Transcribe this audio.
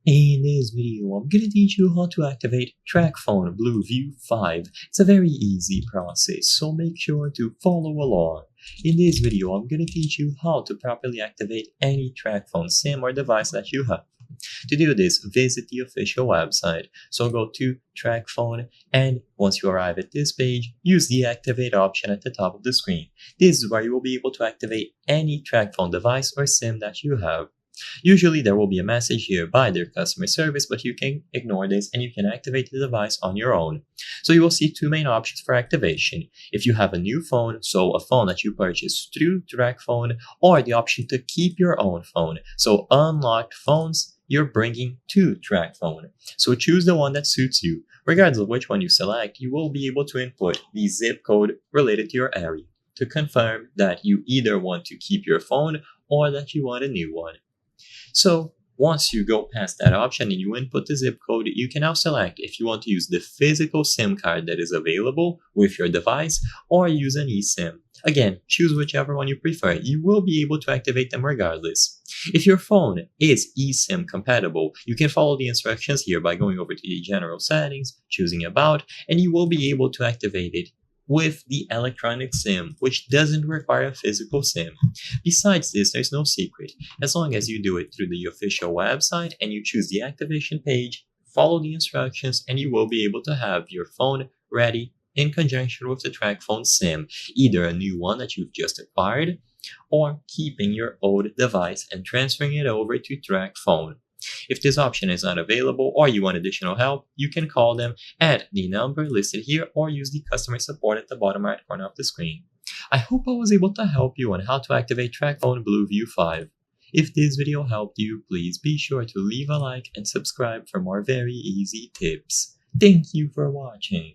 In this video, I'm going to teach you how to activate TracFone BlueView 5. It's a very easy process, so make sure to follow along. In this video, I'm going to teach you how to properly activate any TracFone SIM or device that you have. To do this, visit the official website. So go to TracFone, and once you arrive at this page, use the Activate option at the top of the screen. This is where you will be able to activate any TracFone device or SIM that you have. Usually there will be a message here by their customer service, but you can ignore this and you can activate the device on your own. So you will see two main options for activation. If you have a new phone, so a phone that you purchased through TracFone, or the option to keep your own phone, so unlocked phones you're bringing to TracFone. So choose the one that suits you. Regardless of which one you select, you will be able to input the zip code related to your area to confirm that you either want to keep your phone or that you want a new one. So once you go past that option and you input the zip code, you can now select if you want to use the physical SIM card that is available with your device or use an eSIM. Again, choose whichever one you prefer. You will be able to activate them regardless. If your phone is eSIM compatible, you can follow the instructions here by going over to the general settings, choosing about, and you will be able to activate it with the electronic SIM, which doesn't require a physical SIM. Besides this, there's no secret. As long as you do it through the official website and you choose the activation page, follow the instructions, and you will be able to have your phone ready in conjunction with the TracFone SIM, either a new one that you've just acquired, or keeping your old device and transferring it over to TracFone. If this option is not available or you want additional help, you can call them at the number listed here or use the customer support at the bottom right corner of the screen. I hope I was able to help you on how to activate TracFone BlueView 5. If this video helped you, please be sure to leave a like and subscribe for more very easy tips. Thank you for watching.